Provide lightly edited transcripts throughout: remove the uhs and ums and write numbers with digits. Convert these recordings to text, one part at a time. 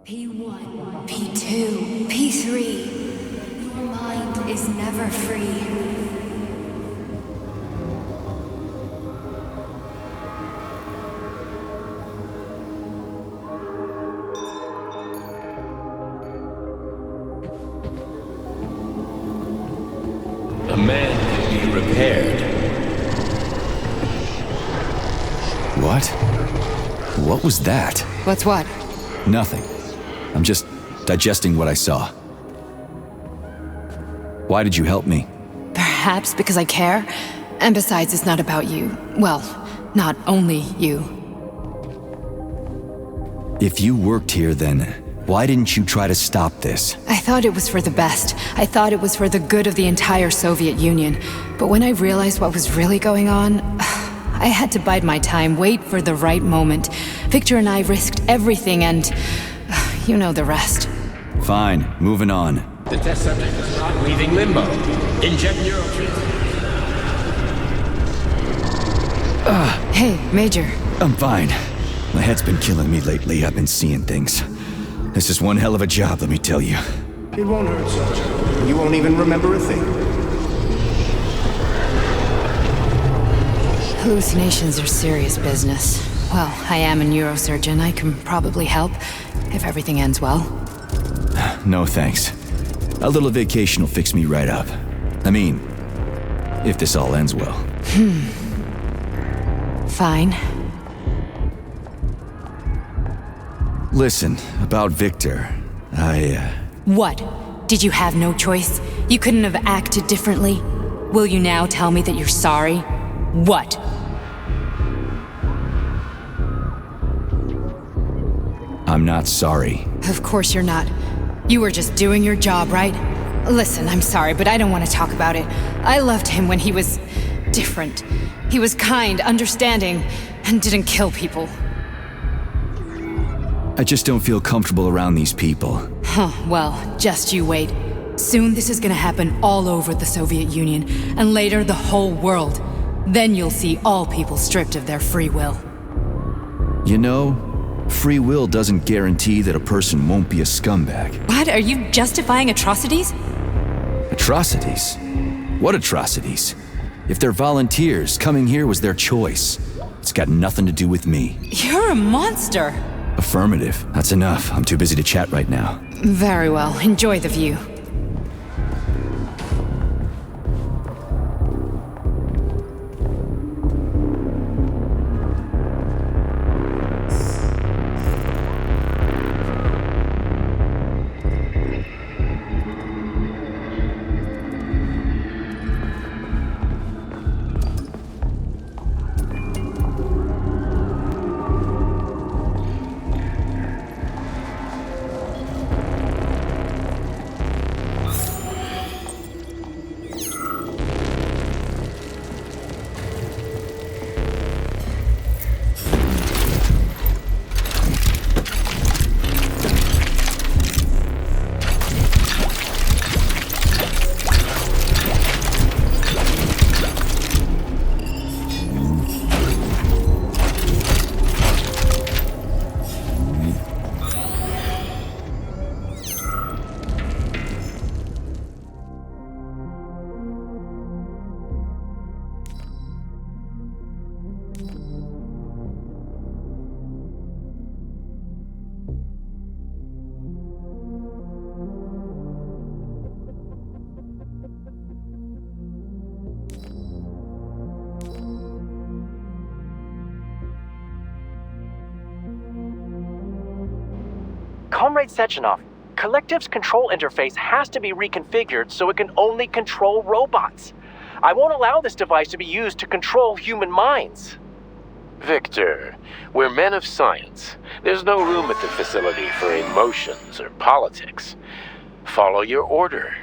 P1, P2, P3. Your mind is never free. A man can be repaired. What? What was that? What's what? Nothing. I'm just digesting what I saw. Why did you help me? Perhaps because I care. And besides, it's not about you. Well, not only you. If you worked here, then why didn't you try to stop this? I thought it was for the best. I thought it was for the good of the entire Soviet Union. But when I realized what was really going on, I had to bide my time, wait for the right moment. Victor and I risked everything and you know the rest. Fine, moving on. The test subject is not leaving limbo. Inject neurotreatment. Hey, Major. I'm fine. My head's been killing me lately. I've been seeing things. This is one hell of a job, let me tell you. It won't hurt, Sergeant. You won't even remember a thing. Hallucinations are serious business. Well, I am a neurosurgeon. I can probably help, if everything ends well. No thanks. A little vacation will fix me right up. I mean, if this all ends well. Fine. Listen, about Victor, What? Did you have no choice? You couldn't have acted differently? Will you now tell me that you're sorry? What? I'm not sorry. Of course you're not. You were just doing your job, right? Listen, I'm sorry, but I don't want to talk about it. I loved him when he was different. He was kind, understanding, and didn't kill people. I just don't feel comfortable around these people. Huh, well, just you wait. Soon this is gonna happen all over the Soviet Union, and later the whole world. Then you'll see all people stripped of their free will. You know, free will doesn't guarantee that a person won't be a scumbag. What? Are you justifying atrocities? Atrocities? What atrocities? If they're volunteers, coming here was their choice. It's got nothing to do with me. You're a monster! Affirmative. That's enough. I'm too busy to chat right now. Very well. Enjoy the view. Comrade Sechenov, Collective's control interface has to be reconfigured so it can only control robots. I won't allow this device to be used to control human minds. Victor, we're men of science. There's no room at the facility for emotions or politics. Follow your order.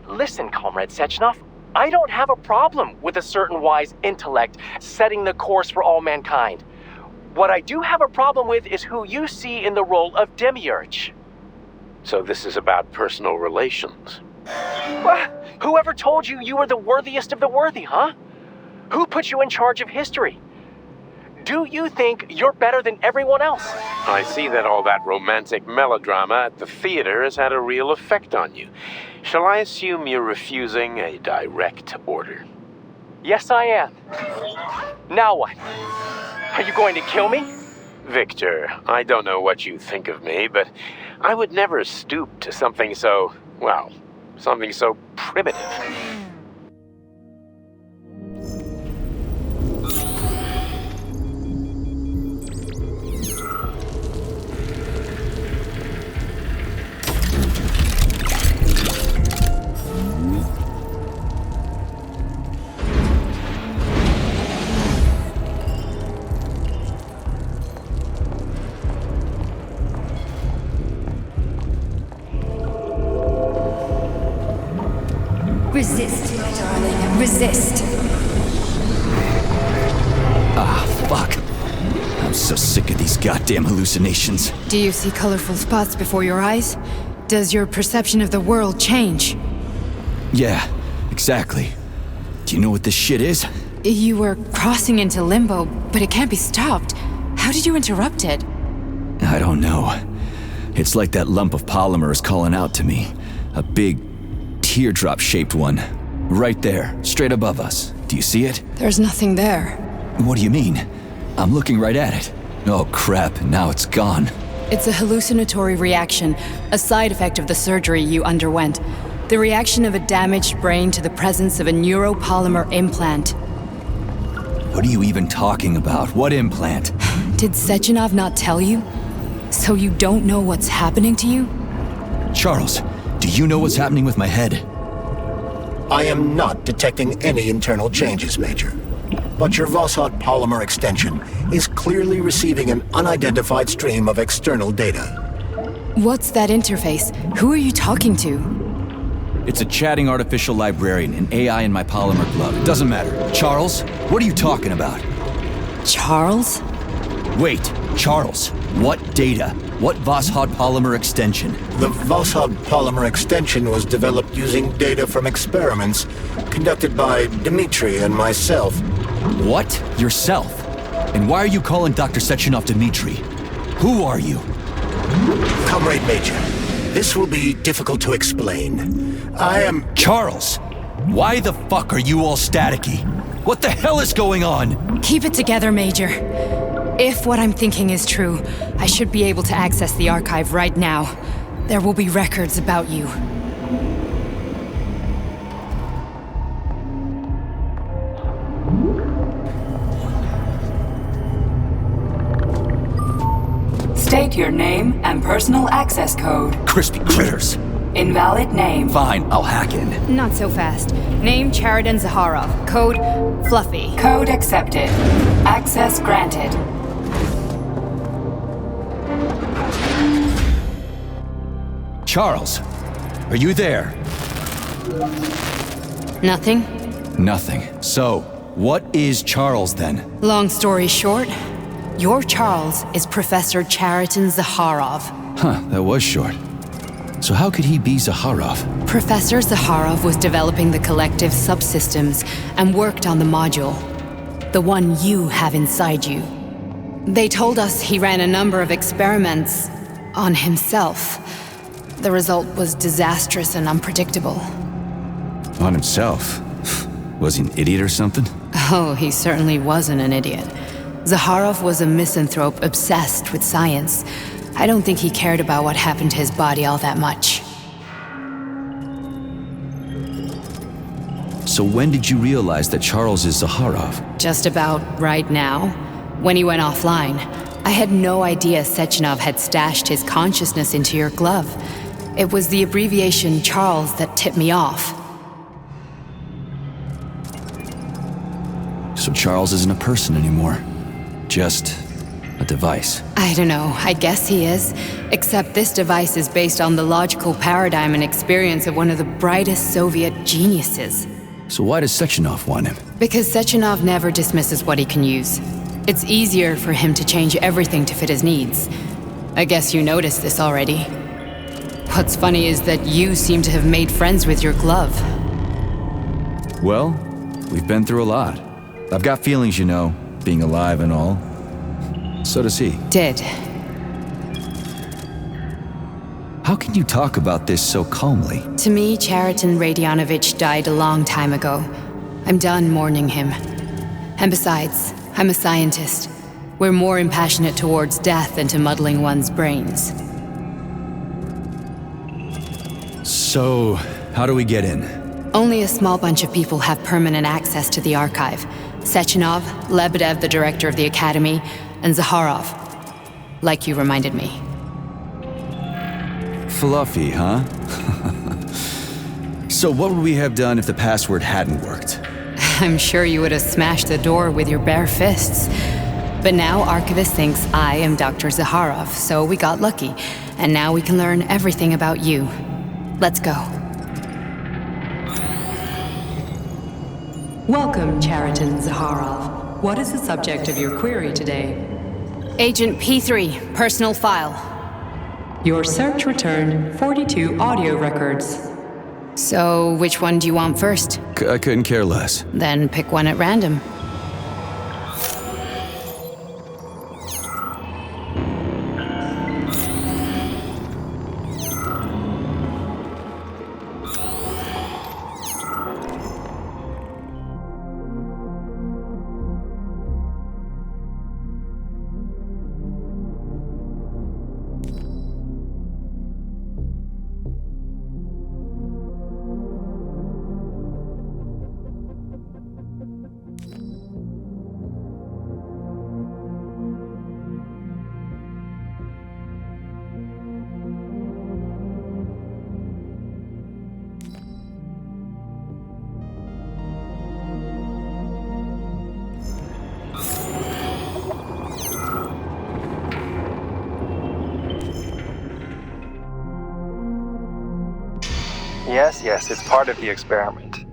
Listen, Comrade Sechenov, I don't have a problem with a certain wise intellect setting the course for all mankind. What I do have a problem with is who you see in the role of Demiurge. So this is about personal relations. Whoever told you you were the worthiest of the worthy, huh? Who put you in charge of history? Do you think you're better than everyone else? I see that all that romantic melodrama at the theater has had a real effect on you. Shall I assume you're refusing a direct order? Yes, I am. Now what? Are you going to kill me? Victor, I don't know what you think of me, but I would never stoop to something so, well, something so primitive. Resist, my darling. Resist. Ah, fuck. I'm so sick of these goddamn hallucinations. Do you see colorful spots before your eyes? Does your perception of the world change? Yeah, exactly. Do you know what this shit is? You were crossing into limbo, but it can't be stopped. How did you interrupt it? I don't know. It's like that lump of polymer is calling out to me. A big, teardrop-shaped one. Right there, straight above us. Do you see it? There's nothing there. What do you mean? I'm looking right at it. Oh crap, now it's gone. It's a hallucinatory reaction, a side effect of the surgery you underwent. The reaction of a damaged brain to the presence of a neuropolymer implant. What are you even talking about? What implant? Did Sechenov not tell you? So you don't know what's happening to you? Charles, do you know what's happening with my head? I am not detecting any internal changes, Major. But your Voskhod polymer extension is clearly receiving an unidentified stream of external data. What's that interface? Who are you talking to? It's a chatting artificial librarian, an AI in my polymer glove. It doesn't matter. Charles, what are you talking about? Charles? Wait, Charles, what data? What Voskhod polymer extension? The Voskhod polymer extension was developed using data from experiments conducted by Dmitri and myself. What? Yourself? And why are you calling Dr. Sechenov Dmitri? Who are you? Comrade Major, this will be difficult to explain. I am... Charles! Why the fuck are you all staticky? What the hell is going on? Keep it together, Major. If what I'm thinking is true, I should be able to access the archive right now. There will be records about you. State your name and personal access code. Crispy critters. Invalid name. Fine, I'll hack in. Not so fast. Name Chariton Zaharov. Code Fluffy. Code accepted. Access granted. Charles, are you there? Nothing? Nothing. So, what is Charles then? Long story short, your Charles is Professor Chariton Zaharov. Huh, that was short. So how could he be Zaharov? Professor Zaharov was developing the collective subsystems and worked on the module. The one you have inside you. They told us he ran a number of experiments on himself. The result was disastrous and unpredictable. On himself? Was he an idiot or something? Oh, he certainly wasn't an idiot. Zaharov was a misanthrope obsessed with science. I don't think he cared about what happened to his body all that much. So when did you realize that Charles is Zaharov? Just about right now, when he went offline. I had no idea Sechenov had stashed his consciousness into your glove. It was the abbreviation Charles that tipped me off. So Charles isn't a person anymore. Just a device. I don't know, I guess he is. Except this device is based on the logical paradigm and experience of one of the brightest Soviet geniuses. So why does Sechenov want him? Because Sechenov never dismisses what he can use. It's easier for him to change everything to fit his needs. I guess you noticed this already. What's funny is that you seem to have made friends with your glove. Well, we've been through a lot. I've got feelings, you know, being alive and all. So does he. Did. How can you talk about this so calmly? To me, Chariton Radionovich died a long time ago. I'm done mourning him. And besides, I'm a scientist. We're more impassionate towards death than to muddling one's brains. So, how do we get in? Only a small bunch of people have permanent access to the archive. Sechenov, Lebedev, the director of the Academy, and Zaharov. Like you reminded me. Fluffy, huh? So what would we have done if the password hadn't worked? I'm sure you would have smashed the door with your bare fists. But now Archivist thinks I am Dr. Zaharov, so we got lucky. And now we can learn everything about you. Let's go. Welcome, Chariton Zaharov. What is the subject of your query today? Agent P-3, personal file. Your search returned 42 audio records. So, which one do you want first? I couldn't care less. Then pick one at random. Yes, it's part of the experiment.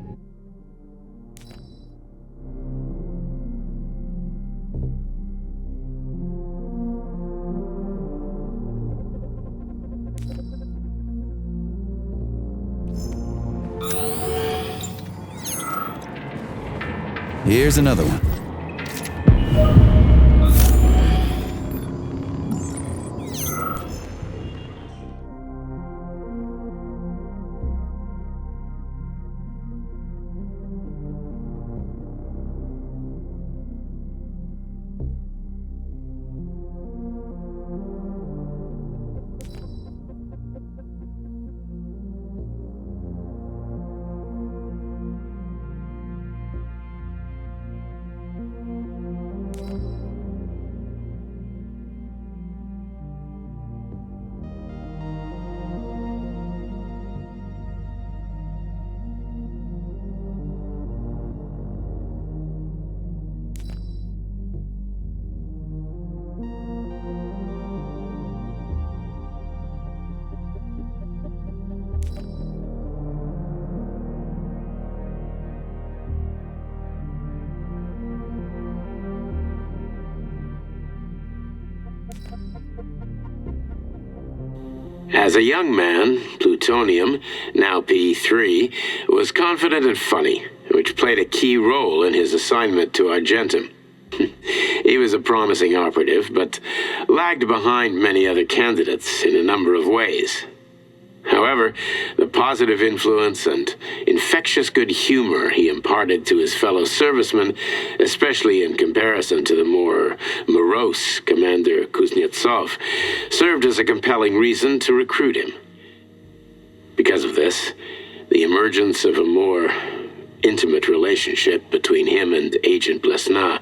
Here's another one. As a young man, Plutonium, now P-3, was confident and funny, which played a key role in his assignment to Argentum. He was a promising operative, but lagged behind many other candidates in a number of ways. However, the positive influence and infectious good humor he imparted to his fellow servicemen, especially in comparison to the more morose Commander Kuznetsov, served as a compelling reason to recruit him. Because of this, the emergence of a more intimate relationship between him and Agent Blesna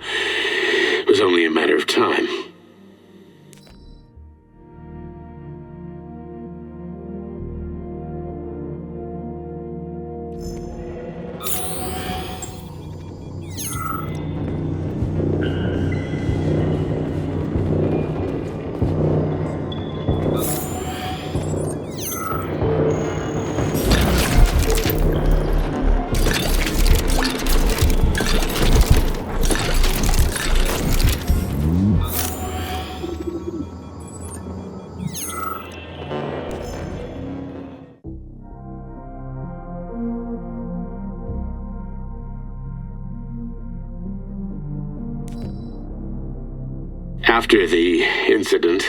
was only a matter of time. After the incident,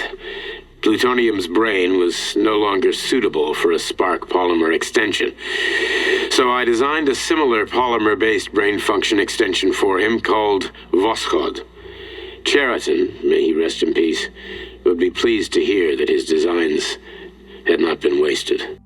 plutonium's brain was no longer suitable for a spark polymer extension. So I designed a similar polymer-based brain function extension for him called Voskhod. Cheriton, may he rest in peace, would be pleased to hear that his designs had not been wasted.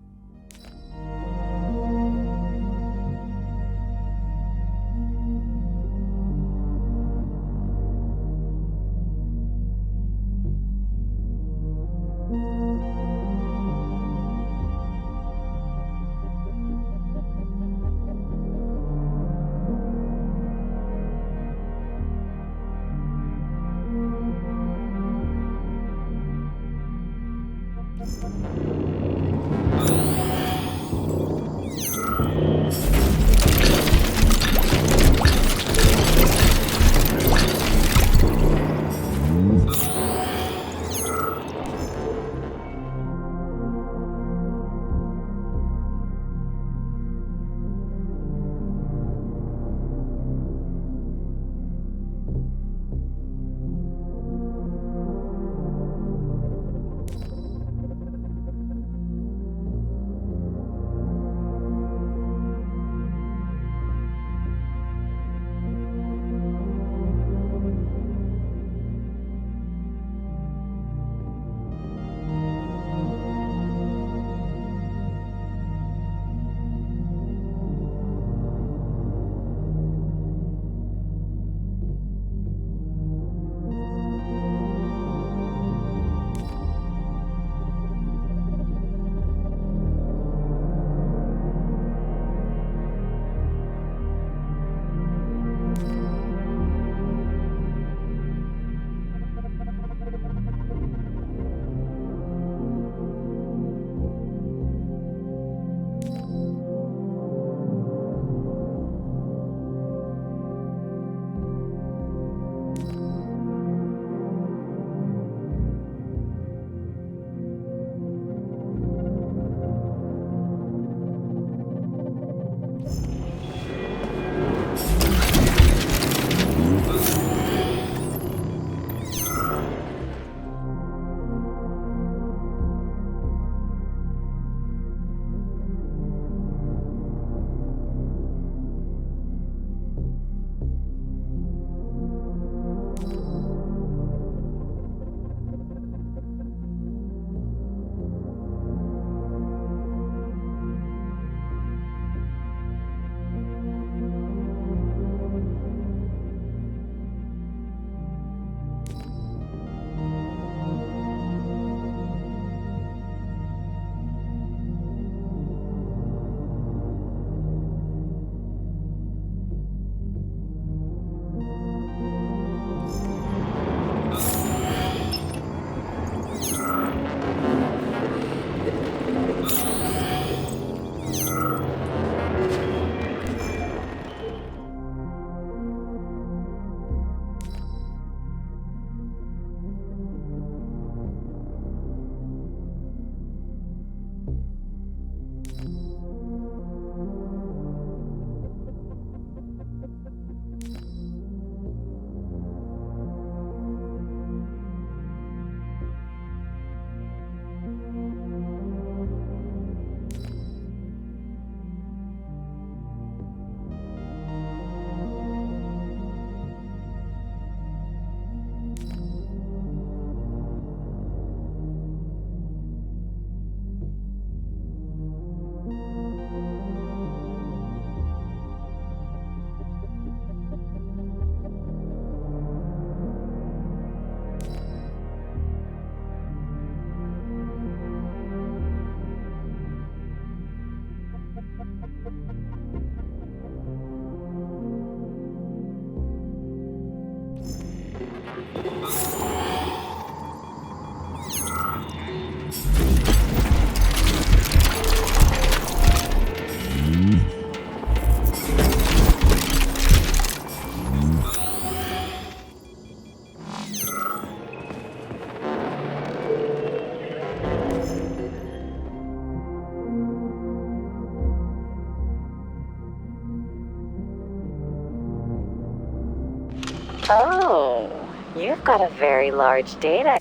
Oh, You've got a very large data.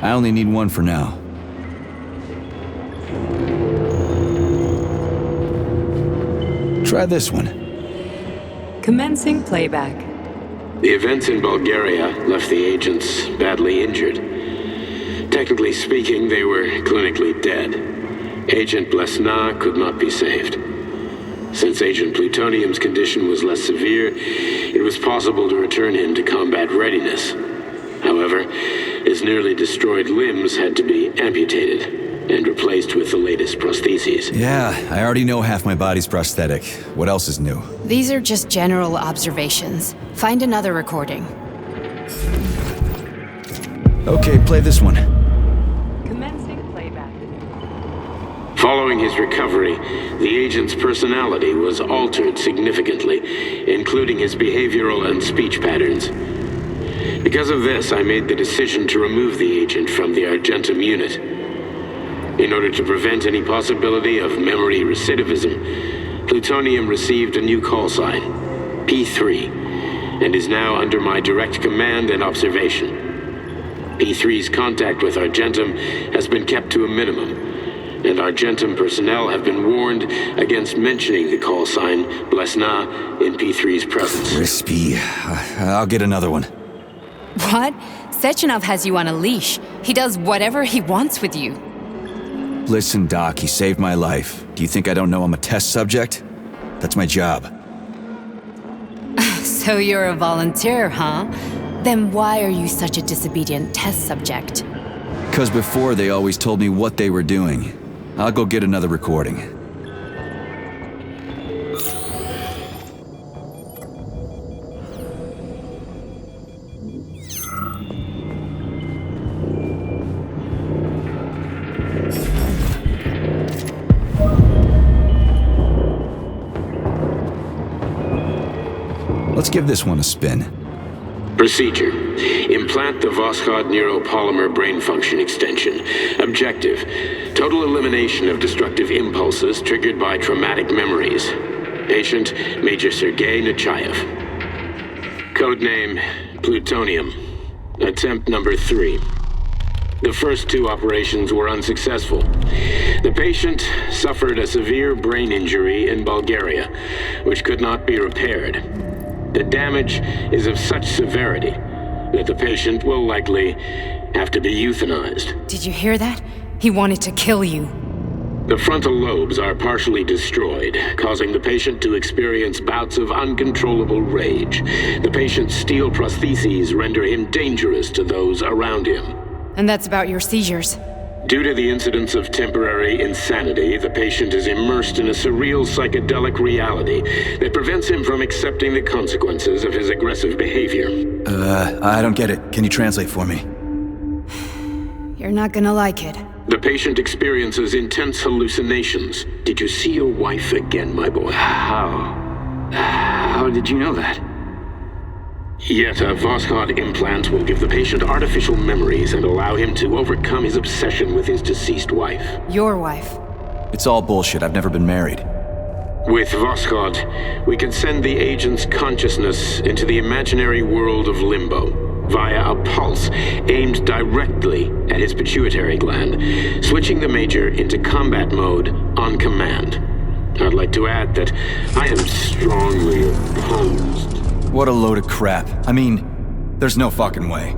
I only need one for now. Try this one. Commencing playback. The events in Bulgaria left the agents badly injured. Technically speaking, they were clinically dead. Agent Blesna could not be saved. Since Agent Plutonium's condition was less severe, it was possible to return him to combat readiness. However, his nearly destroyed limbs had to be amputated and replaced with the latest prostheses. Yeah, I already know half my body's prosthetic. What else is new? These are just general observations. Find another recording. Okay, play this one. Commencing playback. Following his recovery, the agent's personality was altered significantly, including his behavioral and speech patterns. Because of this, I made the decision to remove the agent from the Argentum unit. In order to prevent any possibility of memory recidivism, Plutonium received a new call sign, P-3, and is now under my direct command and observation. P-3's contact with Argentum has been kept to a minimum, and Argentum personnel have been warned against mentioning the call sign Blesna in P-3's presence. Crispy. I'll get another one. What? Sechenov has you on a leash. He does whatever he wants with you. Listen, Doc, he saved my life. Do you think I don't know I'm a test subject? That's my job. So you're a volunteer, huh? Then why are you such a disobedient test subject? Because before they always told me what they were doing. I'll go get another recording. Let's give this one a spin. Procedure. Implant the Voskhod neuropolymer brain function extension. Objective. Total elimination of destructive impulses triggered by traumatic memories. Patient, Major Sergei Nechayev. Codename, Plutonium. Attempt number 3. The first two operations were unsuccessful. The patient suffered a severe brain injury in Bulgaria, which could not be repaired. The damage is of such severity that the patient will likely have to be euthanized. Did you hear that? He wanted to kill you. The frontal lobes are partially destroyed, causing the patient to experience bouts of uncontrollable rage. The patient's steel prostheses render him dangerous to those around him. And that's about your seizures. Due to the incidence of temporary insanity, the patient is immersed in a surreal psychedelic reality that prevents him from accepting the consequences of his aggressive behavior. I don't get it. Can you translate for me? You're not gonna like it. The patient experiences intense hallucinations. Did you see your wife again, my boy? How did you know that? Yet a Voskhod implant will give the patient artificial memories and allow him to overcome his obsession with his deceased wife. Your wife. It's all bullshit. I've never been married. With Voskhod, we can send the agent's consciousness into the imaginary world of limbo via a pulse aimed directly at his pituitary gland, switching the Major into combat mode on command. I'd like to add that I am strongly opposed. What a load of crap. I mean, there's no fucking way.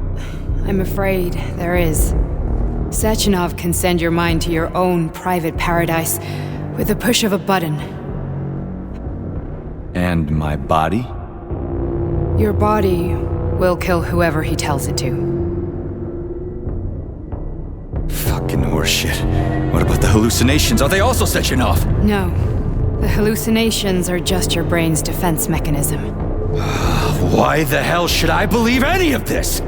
I'm afraid there is. Sechenov can send your mind to your own private paradise with the push of a button. And my body? Your body will kill whoever he tells it to. Fucking horseshit. What about the hallucinations? Are they also Sechenov? No. The hallucinations are just your brain's defense mechanism. Why the hell should I believe any of this?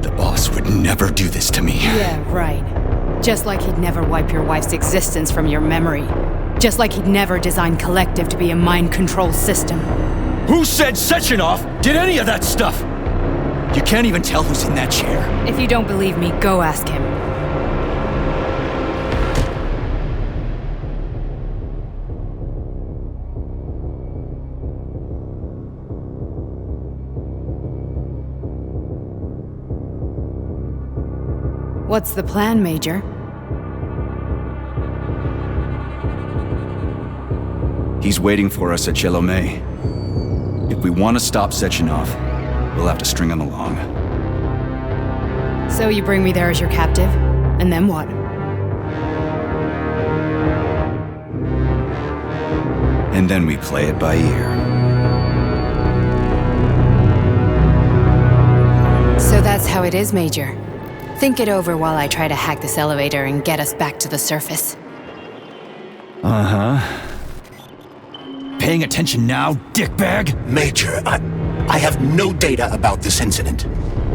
The boss would never do this to me. Yeah, right. Just like he'd never wipe your wife's existence from your memory. Just like he'd never design Collective to be a mind control system. Who said Sechenov did any of that stuff? You can't even tell who's in that chair. If you don't believe me, go ask him. What's the plan, Major? He's waiting for us at Chelomey. If we want to stop Sechenov, we'll have to string him along. So you bring me there as your captive, and then what? And then we play it by ear. So that's how it is, Major. Think it over while I try to hack this elevator and get us back to the surface. Uh-huh. Paying attention now, dickbag? Major, I have no data about this incident.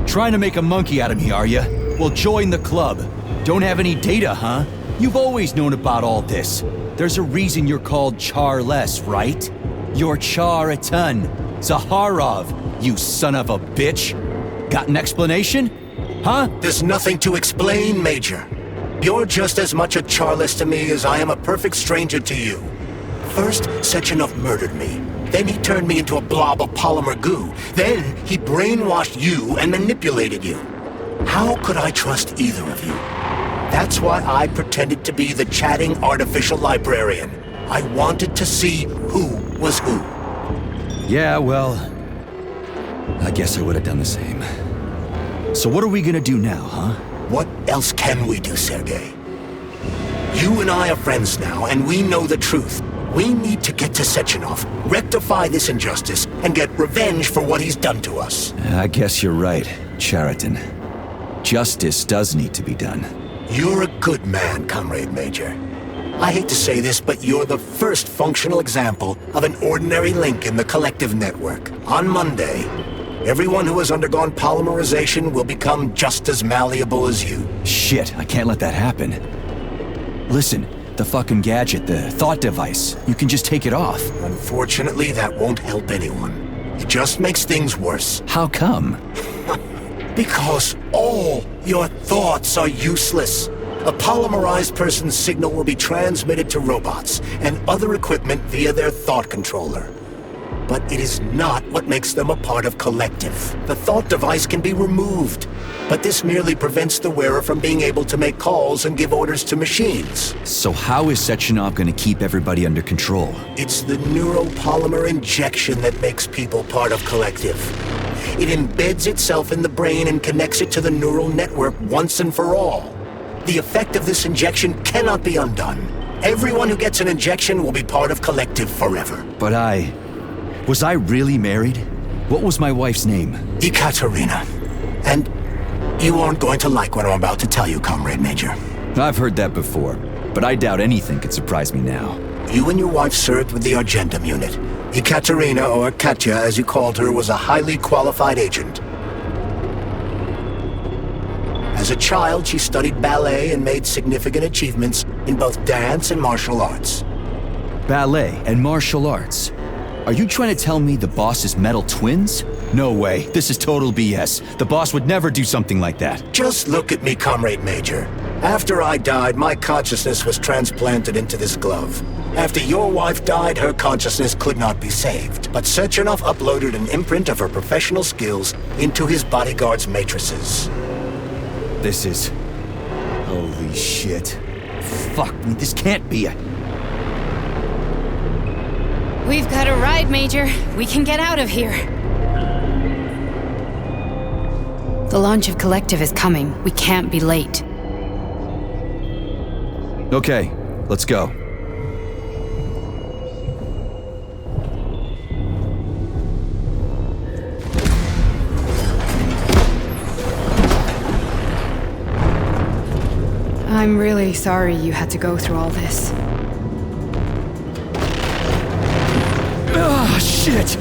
Trying to make a monkey out of me, are ya? Well, join the club. Don't have any data, huh? You've always known about all this. There's a reason you're called Charless, right? You're Char-a-ton. Zaharov, you son of a bitch. Got an explanation? Huh? There's nothing to explain, Major. You're just as much a Charless to me as I am a perfect stranger to you. First, Sechenov murdered me. Then he turned me into a blob of polymer goo. Then he brainwashed you and manipulated you. How could I trust either of you? That's why I pretended to be the chatting artificial librarian. I wanted to see who was who. Yeah, well, I guess I would have done the same. So what are we gonna do now, huh? What else can we do, Sergei? You and I are friends now, and we know the truth. We need to get to Sechenov, rectify this injustice, and get revenge for what he's done to us. I guess you're right, Chariton. Justice does need to be done. You're a good man, Comrade Major. I hate to say this, but you're the first functional example of an ordinary link in the Collective network. On Monday, everyone who has undergone polymerization will become just as malleable as you. Shit, I can't let that happen. Listen, the fucking gadget, the thought device, you can just take it off. Unfortunately, that won't help anyone. It just makes things worse. How come? Because all your thoughts are useless. A polymerized person's signal will be transmitted to robots and other equipment via their thought controller. but it is not what makes them a part of Collective. The thought device can be removed, but this merely prevents the wearer from being able to make calls and give orders to machines. So how is Sechenov gonna keep everybody under control? It's the neuropolymer injection that makes people part of Collective. It embeds itself in the brain and connects it to the neural network once and for all. The effect of this injection cannot be undone. Everyone who gets an injection will be part of Collective forever. But was I really married? What was my wife's name? Ekaterina. And you aren't going to like what I'm about to tell you, Comrade Major. I've heard that before, but I doubt anything could surprise me now. You and your wife served with the Argentum unit. Ekaterina, or Katya as you called her, was a highly qualified agent. As a child, she studied ballet and made significant achievements in both dance and martial arts. Ballet and martial arts? Are you trying to tell me the boss is metal twins? No way, this is total BS. The boss would never do something like that. Just look at me, Comrade Major. After I died, my consciousness was transplanted into this glove. After your wife died, her consciousness could not be saved. But Sechenov uploaded an imprint of her professional skills into his bodyguard's matrices. This is... holy shit. Fuck me, this can't be a... We've got a ride, Major. We can get out of here. The launch of Collective is coming. We can't be late. Okay, let's go. I'm really sorry you had to go through all this. Ah, shit!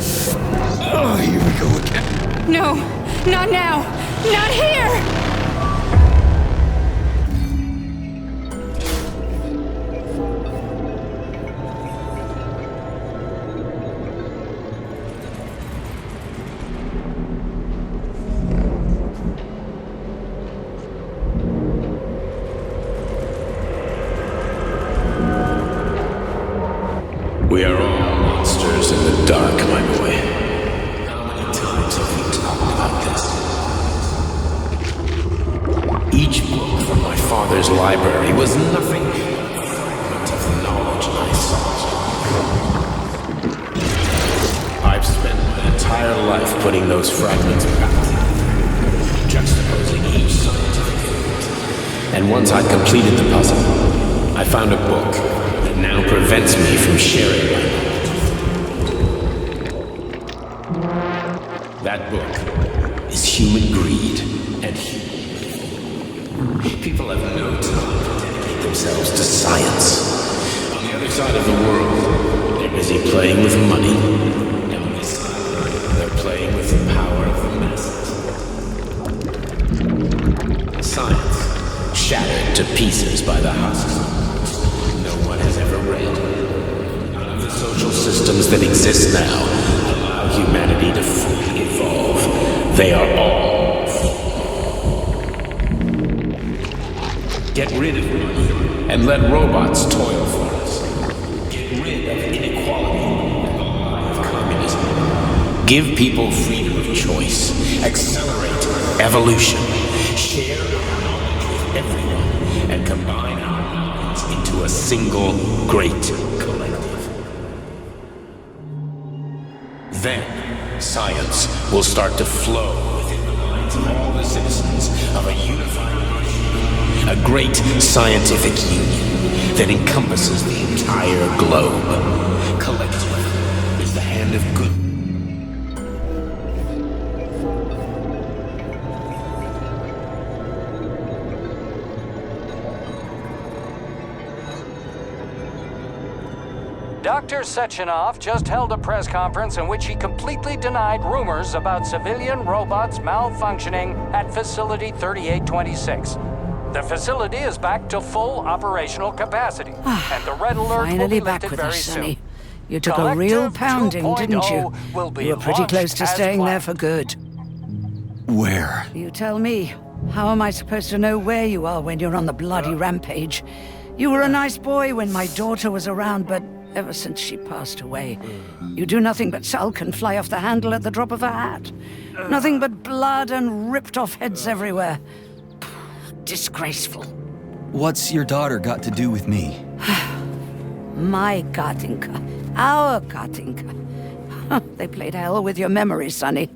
Oh, here we go again. No, not now! Not here! We are all monsters in the dark, my boy. How many times have we talked about this? Each book from my father's library was nothing but a fragment of the knowledge I sought. I've spent my entire life putting those fragments back together, juxtaposing each scientific element. And once I'd completed the puzzle, I found a book that now prevents me from sharing my knowledge. That book is Human Greed and Human. People have no time to dedicate themselves to science. On the other side of the world, they're busy playing with money. And on this side, they're playing with the power of the masses. Science, shattered to pieces by the husks no one has ever read. None of the social systems that exist now allow humanity to fully evolve. They are all flawed. Get rid of money and let robots toil for us. Get rid of inequality and the lie of communism. Give people freedom of choice. Accelerate evolution. Share our knowledge with everyone and combine our minds into a single great collective. Then, science will start to flow within the minds of all the citizens of a unified nation, a great scientific union that encompasses the entire globe. Collective is the hand of good. Dr. Sechenov just held a press conference in which he completely denied rumors about civilian robots malfunctioning at Facility 3826. The facility is back to full operational capacity, and the red alert will Finally be back lifted with very us, soon. Sonny. You took a real Collective pounding, didn't you? 2.0 will be You were pretty close launched to as staying there planned. for good. Where? You tell me. How am I supposed to know where you are when you're on the bloody rampage? You were a nice boy when my daughter was around, but ever since she passed away. You do nothing but sulk and fly off the handle at the drop of a hat. Nothing but blood and ripped off heads everywhere. Disgraceful. What's your daughter got to do with me? My Katinka. Our Katinka. They played hell with your memory, Sonny.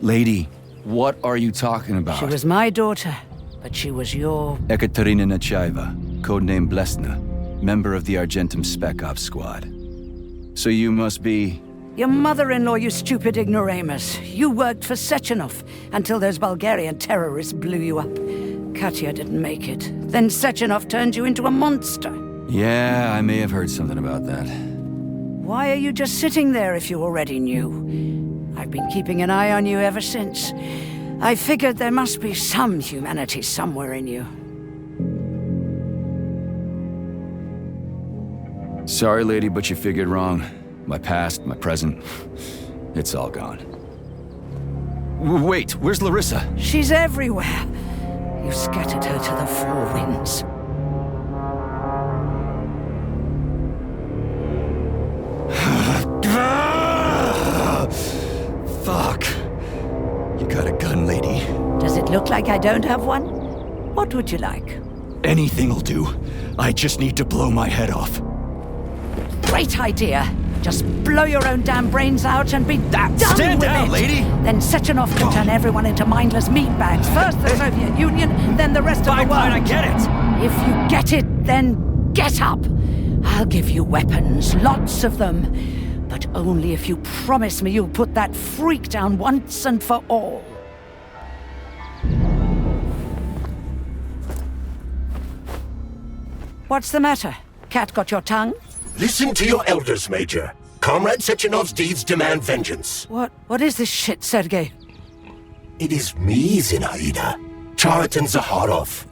Lady, what are you talking about? She was my daughter, but she was your... Ekaterina Nechaeva, codename Blesna, member of the Argentum Spec Ops squad. So you must be... Your mother-in-law, you stupid ignoramus. You worked for Sechenov until those Bulgarian terrorists blew you up. Katya didn't make it. Then Sechenov turned you into a monster. Yeah, I may have heard something about that. Why are you just sitting there if you already knew? I've been keeping an eye on you ever since. I figured there must be some humanity somewhere in you. Sorry, lady, but you figured wrong. My past, my present, it's all gone. Wait, where's Larissa? She's everywhere. You scattered her to the four winds. Fuck. You got a gun, lady. Does it look like I don't have one? What would you like? Anything'll do. I just need to blow my head off. Great idea. Just blow your own damn brains out and be done Stand with down, it. lady! Then Sechenov can turn everyone into mindless meatbags. First the Soviet Union, then the rest of the world. Fine, I get it! If you get it, then get up. I'll give you weapons, lots of them. But only if you promise me you'll put that freak down once and for all. What's the matter? Cat got your tongue? Listen to your elders, Major. Comrade Sechenov's deeds demand vengeance. What is this shit, Sergei? It is me, Zinaida. Chariton Zaharov.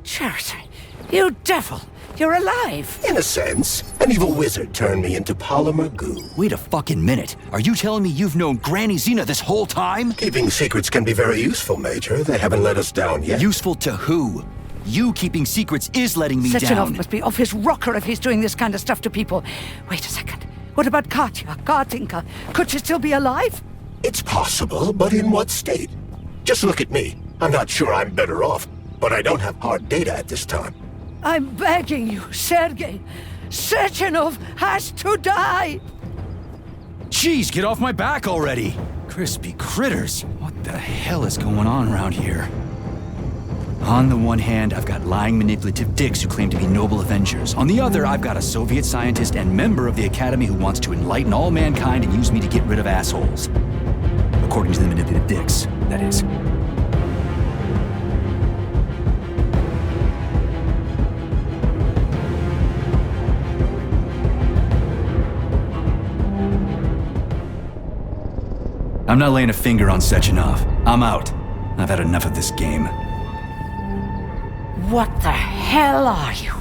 Chariton, you devil! You're alive! In a sense, an evil wizard turned me into polymer goo. Wait a fucking minute. Are you telling me you've known Granny Zena this whole time? Keeping secrets can be very useful, Major. They haven't let us down yet. Useful to who? You keeping secrets is letting me down. Sechenov must be off his rocker if he's doing this kind of stuff to people. Wait a second. What about Katya, Katinka? Could she still be alive? It's possible, but in what state? Just look at me. I'm not sure I'm better off, but I don't have hard data at this time. I'm begging you, Sergei. Sechenov has to die! Jeez, get off my back already! Crispy critters. What the hell is going on around here? On the one hand, I've got lying, manipulative dicks who claim to be noble avengers. On the other, I've got a Soviet scientist and member of the Academy who wants to enlighten all mankind and use me to get rid of assholes. According to the manipulative dicks, that is. I'm not laying a finger on Sechenov. I'm out. I've had enough of this game. What the hell are you?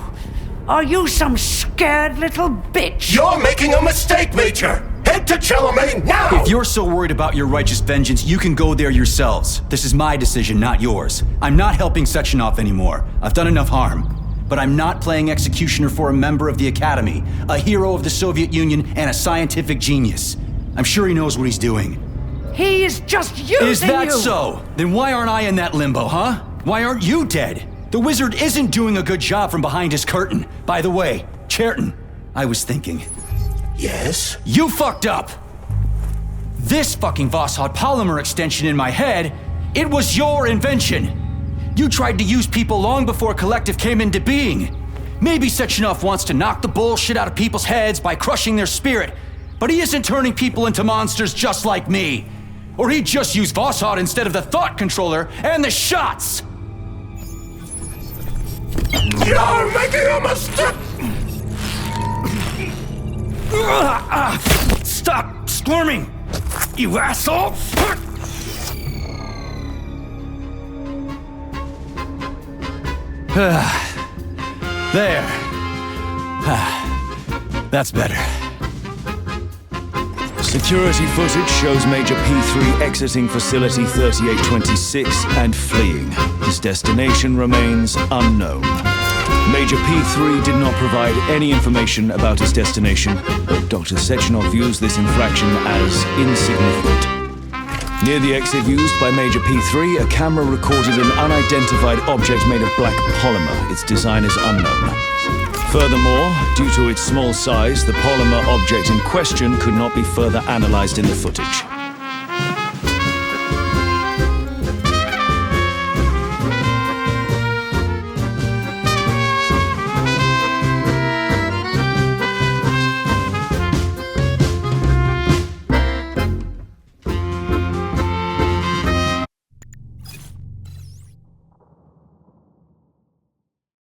Are you some scared little bitch? You're making a mistake, Major! Head to Chelomane now! If you're so worried about your righteous vengeance, you can go there yourselves. This is my decision, not yours. I'm not helping Sechenov anymore. I've done enough harm. But I'm not playing executioner for a member of the Academy, a hero of the Soviet Union, and a scientific genius. I'm sure he knows what he's doing. He is just using you! Is that so? Then why aren't I in that limbo, huh? Why aren't you dead? The wizard isn't doing a good job from behind his curtain. By the way, Cherton, I was thinking. Yes? You fucked up! This fucking Voskhod polymer extension in my head, it was your invention! You tried to use people long before Collective came into being. Maybe Sechenov wants to knock the bullshit out of people's heads by crushing their spirit, but he isn't turning people into monsters just like me. Or he'd just use Voskhod instead of the thought controller and the shots! You're making a mistake! Stop squirming, you asshole! There. That's better. Security footage shows Major P-3 exiting Facility 3826 and fleeing. His destination remains unknown. Major P-3 did not provide any information about his destination, but Dr. Sechenov views this infraction as insignificant. Near the exit used by Major P-3, a camera recorded an unidentified object made of black polymer. Its design is unknown. Furthermore, due to its small size, the polymer object in question could not be further analyzed in the footage.